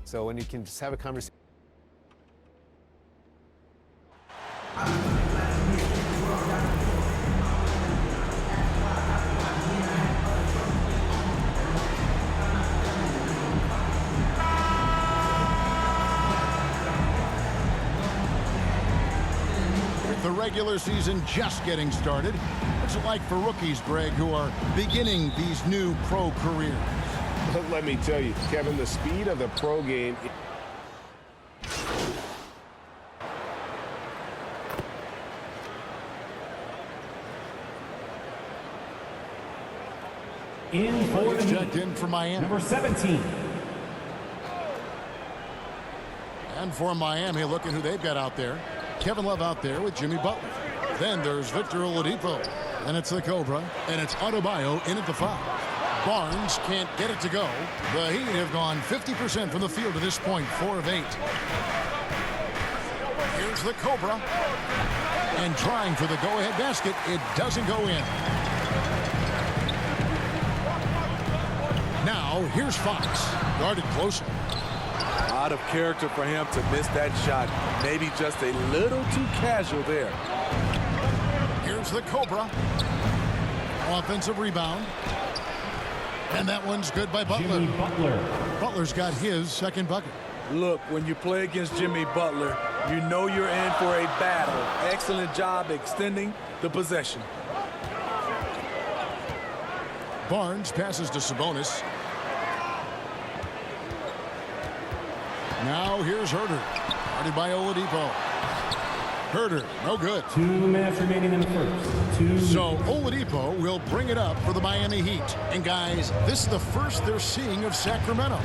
So when you can just have a conversation. The regular season just getting started. What's it like for rookies, Greg, who are beginning these new pro careers? Let me tell you, Kevin, the speed of the pro game. In for the checked in for Miami. Number 17. And for Miami, look at who they've got out there. Kevin Love out there with Jimmy Butler. Then there's Victor Oladipo. And it's the Cobra. And it's Adebayo in at the 5. Barnes can't get it to go. The Heat have gone 50% from the field to this point, 4 of 8. Here's the Cobra. And trying for the go-ahead basket. It doesn't go in. Now, here's Fox. Guarded closer. Out of character for him to miss that shot. Maybe just a little too casual there. Here's the Cobra. Offensive rebound. And that one's good by Butler. Jimmy Butler. Butler's got his second bucket. Look, when you play against Jimmy Butler, you know you're in for a battle. Excellent job extending the possession. Barnes passes to Sabonis. Now here's Herter. Guarded by Oladipo. Herter, no good. 2 minutes remaining in the first. So Oladipo will bring it up for the Miami Heat. And guys, this is the first they're seeing of Sacramento.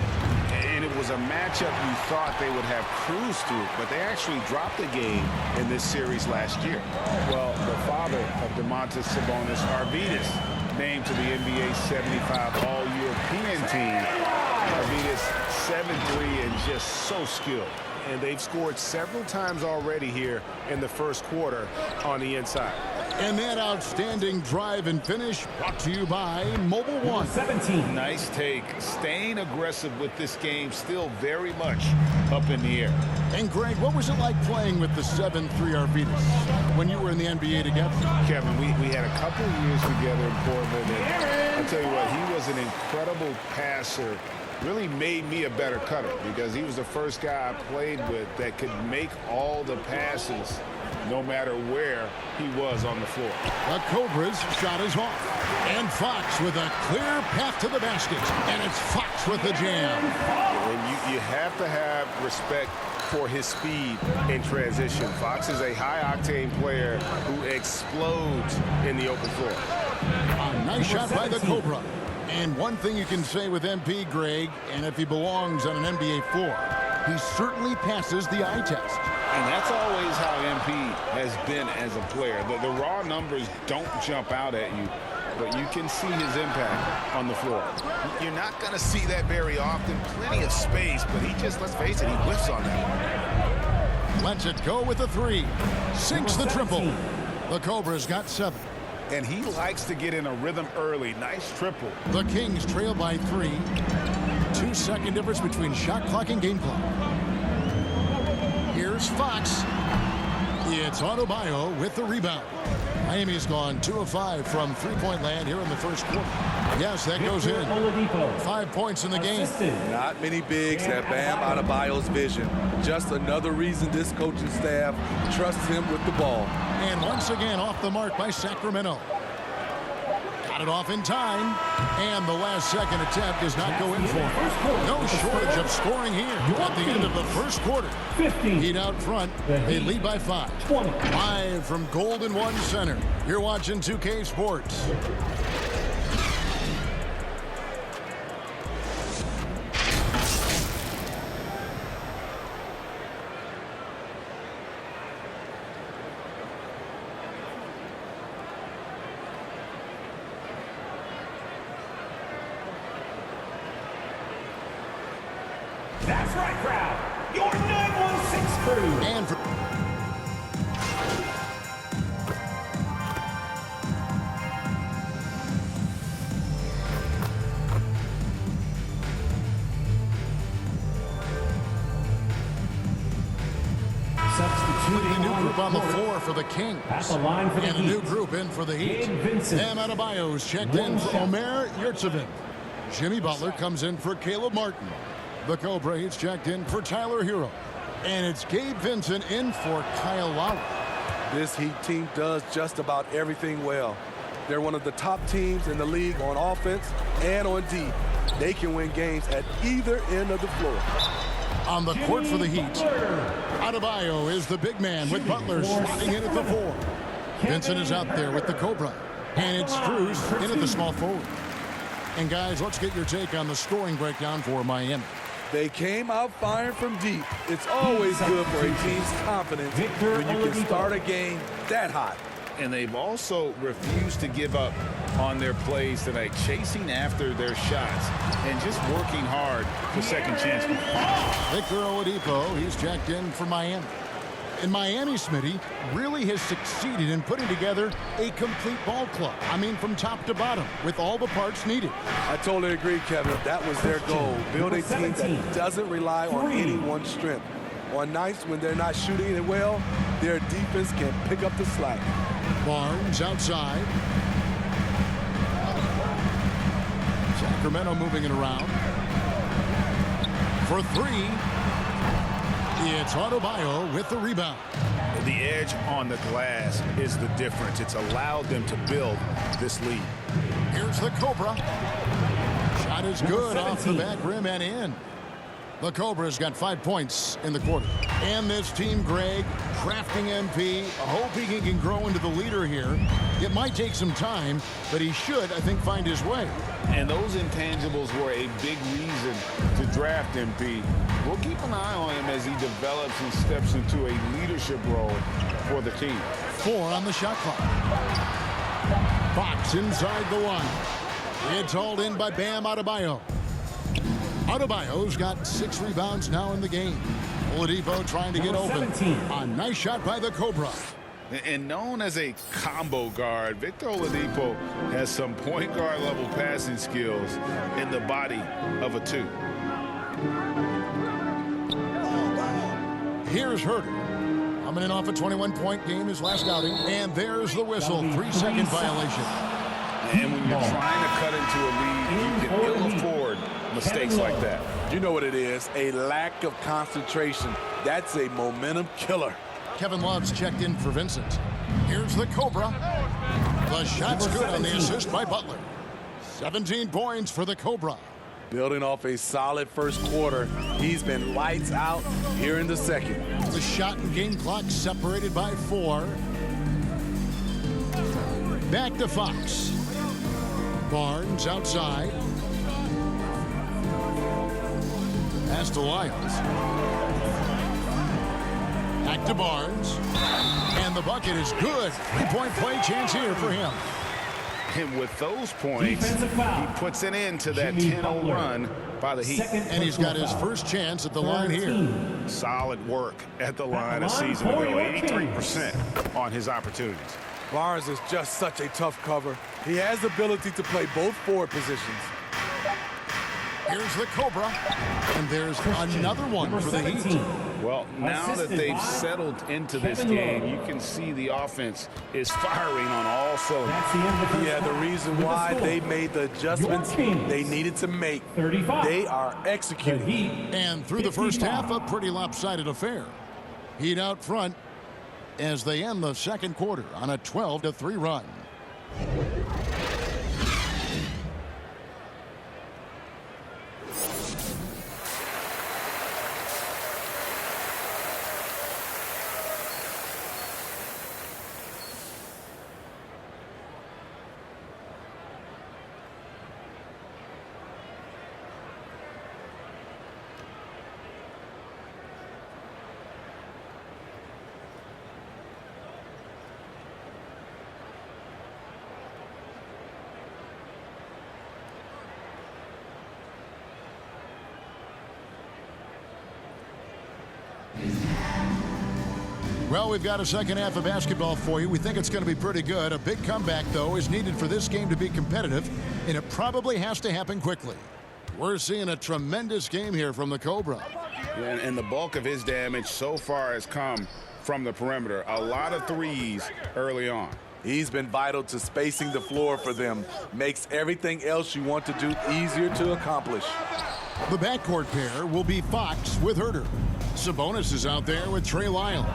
And it was a matchup you thought they would have cruised through, but they actually dropped the game in this series last year. Well, the father of Domantas Sabonis, Arvydas, named to the NBA 75 All-European team. Arvydas 7'3" and just so skilled. And they've scored several times already here in the first quarter on the inside. And that outstanding drive and finish brought to you by Mobile One. 17. Nice take. Staying aggressive with this game, still very much up in the air. And Greg, what was it like playing with the 7'3" Arvydas when you were in the NBA together? Kevin, we had a couple of years together in Portland, and I'll tell you what, he was an incredible passer. Really made me a better cutter because he was the first guy I played with that could make all the passes no matter where he was on the floor. The Cobras shot is off. And Fox with a clear path to the basket. And it's Fox with the jam. And you have to have respect for his speed in transition. Fox is a high-octane player who explodes in the open floor. A nice shot by the Cobra. And one thing you can say with MP, Greg, and if he belongs on an NBA floor, he certainly passes the eye test. And that's always how MP has been as a player. The raw numbers don't jump out at you, but you can see his impact on the floor. You're not going to see that very often. Plenty of space, but he just, let's face it, he whiffs on that. Lets it go with the 3. Sinks the triple. The Cobras got 7. And he likes to get in a rhythm early. Nice triple. The Kings trail by 3. 2-second difference between shot clock and game clock. Here's Fox. It's Adebayo with the rebound. Miami's gone 2 of 5 from three-point land here in the first quarter. Yes, that goes in. 5 points in the game. Not many bigs have Bam Adebayo's vision. Just another reason this coaching staff trusts him with the ball. And once again off the mark by Sacramento. Got it off in time. And the last second attempt does not go in for it. No shortage of scoring here at the end of the first quarter. Heat out front. They lead by 5. Live from Golden One Center. You're watching 2K Sports. That's right, crowd. Your 916 crew. And for the new group on the floor for the Kings. At the line for the And a Heat, new group in for the Heat. Gabe Vincent. Bam Adebayo's checked in for Omer Yurtseven. Jimmy Butler comes in for Caleb Martin. The Cobra is checked in for Tyler Hero. And it's Gabe Vincent in for Kyle Lowry. This Heat team does just about everything well. They're one of the top teams in the league on offense and on D. They can win games at either end of the floor. On the court for the Heat, Adebayo is the big man with Butler slotting in at the 4. Vincent is out there with the Cobra. And it's Struz in at the small forward. And guys, let's get your take on the scoring breakdown for Miami. They came out firing from deep. It's always good for a team's confidence when you can start a game that hot. And they've also refused to give up on their plays tonight, chasing after their shots and just working hard for second chance. Victor Oladipo, he's checked in for Miami. And Miami, Smitty, really has succeeded in putting together a complete ball club. I mean, from top to bottom, with all the parts needed. I totally agree, Kevin. That was their goal. Build a team that doesn't rely on any one strength. On nights when they're not shooting it well, their defense can pick up the slack. Barnes outside. Sacramento moving it around. For 3, it's Adebayo with the rebound. The edge on the glass is the difference. It's allowed them to build this lead. Here's the Cobra. Shot is good off the back rim and in. The Cobra's got 5 points in the quarter. And this team, Greg, drafting MP, hoping he can grow into the leader here. It might take some time, but he should, I think, find his way. And those intangibles were a big reason to draft MP. We'll keep an eye on him as he develops and steps into a leadership role for the team. 4 on the shot clock. Fox inside the 1. It's hauled in by Bam Adebayo. Adebayo's got 6 rebounds now in the game. Oladipo trying to get open. A nice shot by the Cobra. And known as a combo guard, Victor Oladipo has some point guard level passing skills in the body of a 2. Here's Herter. Coming in off a 21-point game his last outing. And there's the whistle. 3-second violation. And when you're trying to cut into a lead, you can ill afford mistakes like that. You know what it is, a lack of concentration. That's a momentum killer. Kevin Love's checked in for Vincent. Here's the Cobra. The shot's good on the assist by Butler. 17 points for the Cobra. Building off a solid first quarter, he's been lights out here in the second. The shot and game clock separated by 4. Back to Fox. Barnes outside. Pass to Lyles. Back to Barnes. And the bucket is good. 3-point play chance here for him. And with those points, he puts an end to that 10-0 run by the Heat. And he's got his first chance at the line here. Solid work at the line a season ago. 83% on his opportunities. Barnes is just such a tough cover. He has the ability to play both forward positions. Here's the Cobra. And there's another one for the Heat. Well, now that they've settled into this game, you can see the offense is firing on all cylinders. Yeah, the reason why they made the adjustments they needed to make. They are executing. And through the first half, a pretty lopsided affair. Heat out front as they end the second quarter on a 12-3 run. Well, we've got a second half of basketball for you. We think it's going to be pretty good. A big comeback, though, is needed for this game to be competitive, and it probably has to happen quickly. We're seeing a tremendous game here from the Cobra. And the bulk of his damage so far has come from the perimeter. A lot of threes early on. He's been vital to spacing the floor for them. Makes everything else you want to do easier to accomplish. The backcourt pair will be Fox with Herter. Sabonis is out there with Trey Lyles.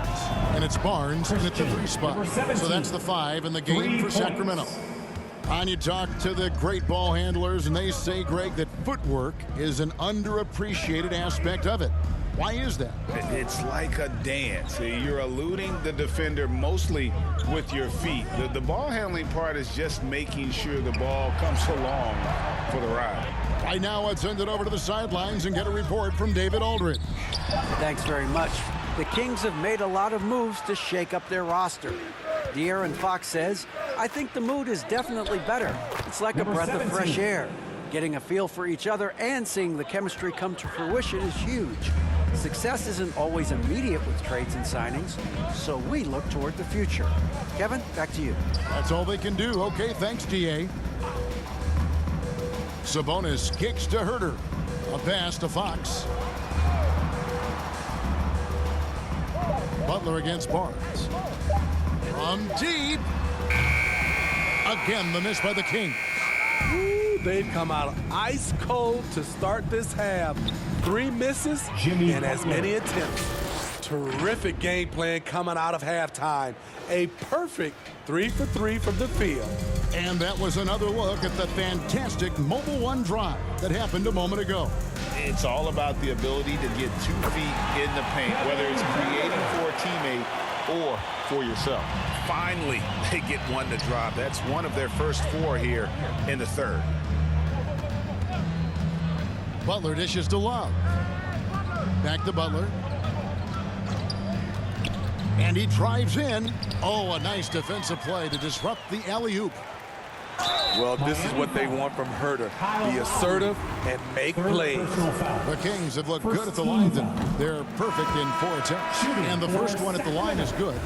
And it's Barnes in at the 3 spot. So that's the 5 in the game for Sacramento. And you talk to the great ball handlers, and they say, Greg, that footwork is an underappreciated aspect of it. Why is that? It's like a dance. You're eluding the defender mostly with your feet. The ball handling part is just making sure the ball comes along for the ride. Right now, let's send it over to the sidelines and get a report from David Aldridge. Thanks very much. The Kings have made a lot of moves to shake up their roster. De'Aaron Fox says, I think the mood is definitely better. It's like a breath of fresh air. Getting a feel for each other and seeing the chemistry come to fruition is huge. Success isn't always immediate with trades and signings, so we look toward the future. Kevin, back to you. That's all they can do. Okay, thanks, DA. Sabonis kicks to Herter. A pass to Fox. Butler against Barnes. From deep. Again, the miss by the Kings. Ooh, they've come out ice cold to start this half. 3 misses and as many attempts. Terrific game plan coming out of halftime. A perfect 3 for 3 from the field. And that was another look at the fantastic Mobile One drive that happened a moment ago. It's all about the ability to get 2 feet in the paint, whether it's creating for a teammate or for yourself. Finally, they get one to drop. That's one of their first 4 here in the third. Butler dishes to Love. Back to Butler. And he drives in. Oh, a nice defensive play to disrupt the alley-oop. Well, this is what they want from Herter. Be assertive and make plays. The Kings have looked good at the line tonight. They're perfect in 4 attempts. And the first one at the line is good.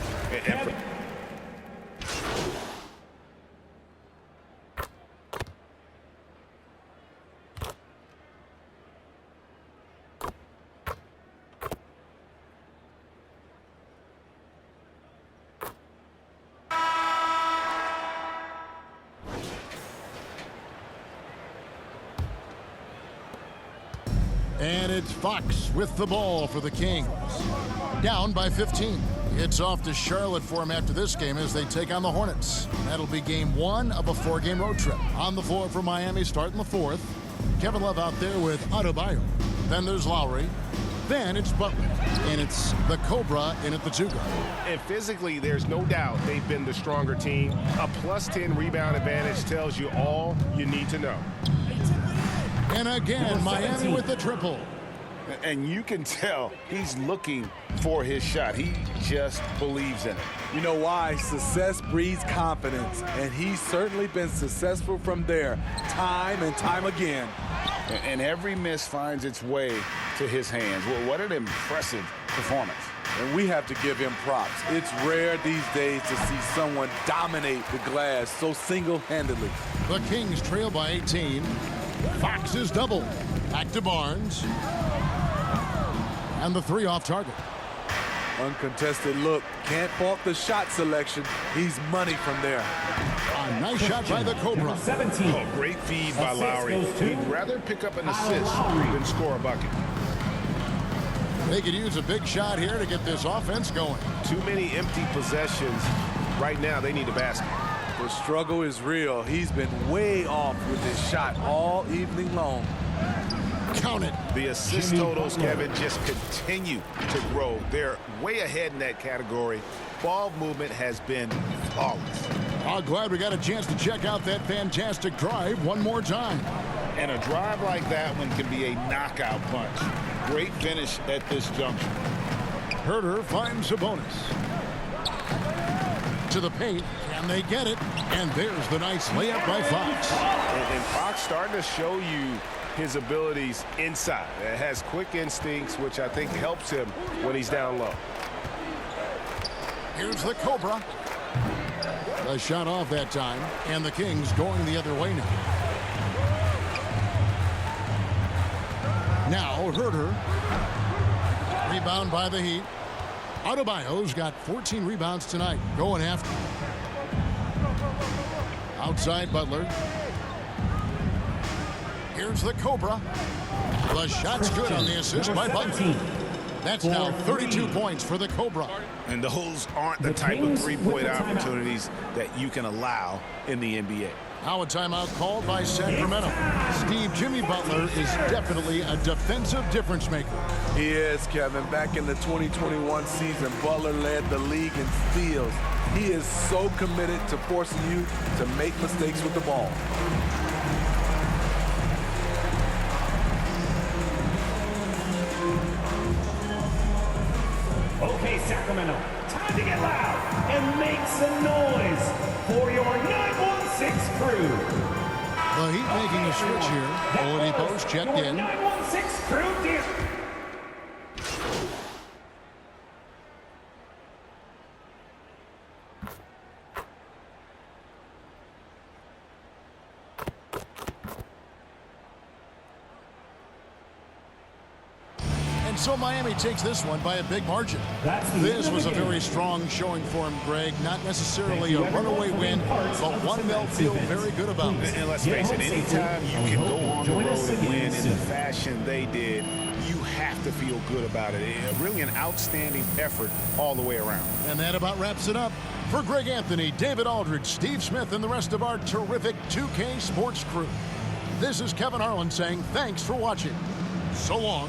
And it's Fox with the ball for the Kings. Down by 15. It's off to Charlotte for him after this game as they take on the Hornets. That'll be game 1 of a 4-game road trip. On the floor for Miami starting the 4th. Kevin Love out there with Adebayo. Then there's Lowry. Then it's Butler. And it's the Cobra in at the 2 guard. And physically, there's no doubt they've been the stronger team. A +10 rebound advantage tells you all you need to know. And again, Miami with the triple. And you can tell he's looking for his shot. He just believes in it. You know why? Success breeds confidence, and he's certainly been successful from there, time and time again. And every miss finds its way to his hands. Well, what an impressive performance. And we have to give him props. It's rare these days to see someone dominate the glass so single-handedly. The Kings trail by 18. Fox is double. Back to Barnes. And the 3 off target. Uncontested look. Can't fault the shot selection. He's money from there. A nice shot by the Cobra. 17. Oh, great feed by Lowry. He'd rather pick up an assist than score a bucket. They could use a big shot here to get this offense going. Too many empty possessions. Right now, they need a basket. The struggle is real. He's been way off with his shot all evening long. Count it. The assist totals, Kevin, just continue to grow. They're way ahead in that category. Ball movement has been flawless. I'm glad we got a chance to check out that fantastic drive one more time. And a drive like that one can be a knockout punch. Great finish at this juncture. Herter finds Sabonis. To the paint. Can they get it? And there's the nice layup by Fox. And Fox starting to show you his abilities inside. It has quick instincts, which I think helps him when he's down low. Here's the Cobra. A shot off that time. And the Kings going the other way now. Now Herter. Rebound by the Heat. Adebayo's got 14 rebounds tonight. Going after. Outside Butler. Here's the Cobra. The shot's good on the assist by Butler. That's now 32 points for the Cobra. And those aren't the type of three-point opportunities that you can allow in the NBA. Now a timeout called by Sacramento. Steve, Jimmy Butler is definitely a defensive difference maker. He is, Kevin. Back in the 2021 season, Butler led the league in steals. He is so committed to forcing you to make mistakes with the ball. Okay, Sacramento, time to get loud and make some noise for your 916 crew. The Heat making a switch here. Oladipo's checked in. 916 crew, dear. So Miami takes this one by a big margin. This was a very strong showing for him, Greg. Not necessarily a runaway win, but one they'll feel very good about. And let's face it, anytime you can go on the road and win in the fashion they did, you have to feel good about it. Really an outstanding effort all the way around. And that about wraps it up. For Greg Anthony, David Aldridge, Steve Smith, and the rest of our terrific 2K Sports crew, this is Kevin Harlan saying thanks for watching. So long.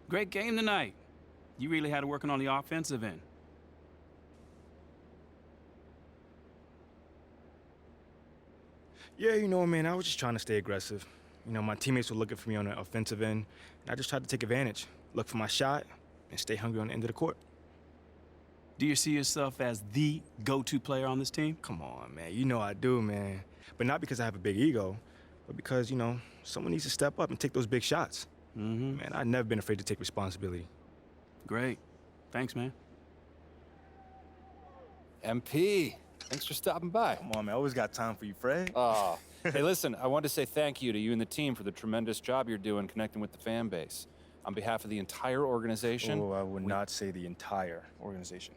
Great game tonight. You really had it working on the offensive end. Yeah, you know, man, I was just trying to stay aggressive. You know, my teammates were looking for me on the offensive end, and I just tried to take advantage, look for my shot, and stay hungry on the end of the court. Do you see yourself as the go-to player on this team? Come on, man. You know I do, man. But not because I have a big ego, but because, you know, someone needs to step up and take those big shots. Man, I've never been afraid to take responsibility. Great. Thanks, man. MP, thanks for stopping by. Come on, man. I always got time for you, Fred. Hey, listen, I wanted to say thank you to you and the team for the tremendous job you're doing connecting with the fan base. On behalf of the entire organization. Oh, I would not say the entire organization.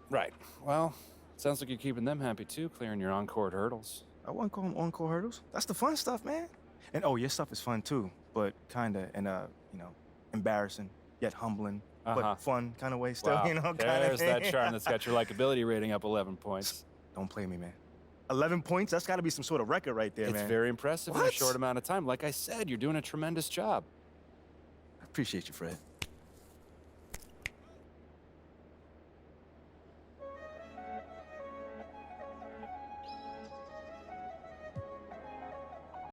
Right. Well, sounds like you're keeping them happy too, clearing your on-court hurdles. I wouldn't call them on-court hurdles. That's the fun stuff, man. And oh, your stuff is fun too, but kinda in a, you know, embarrassing yet humbling, but fun kind of way still, Wow. you know. There's that charm that's got your likability rating up 11 points. Don't play me, man. 11 points? That's got to be some sort of record right there, man. It's very impressive in a short amount of time. Like I said, you're doing a tremendous job. I appreciate you, Fred.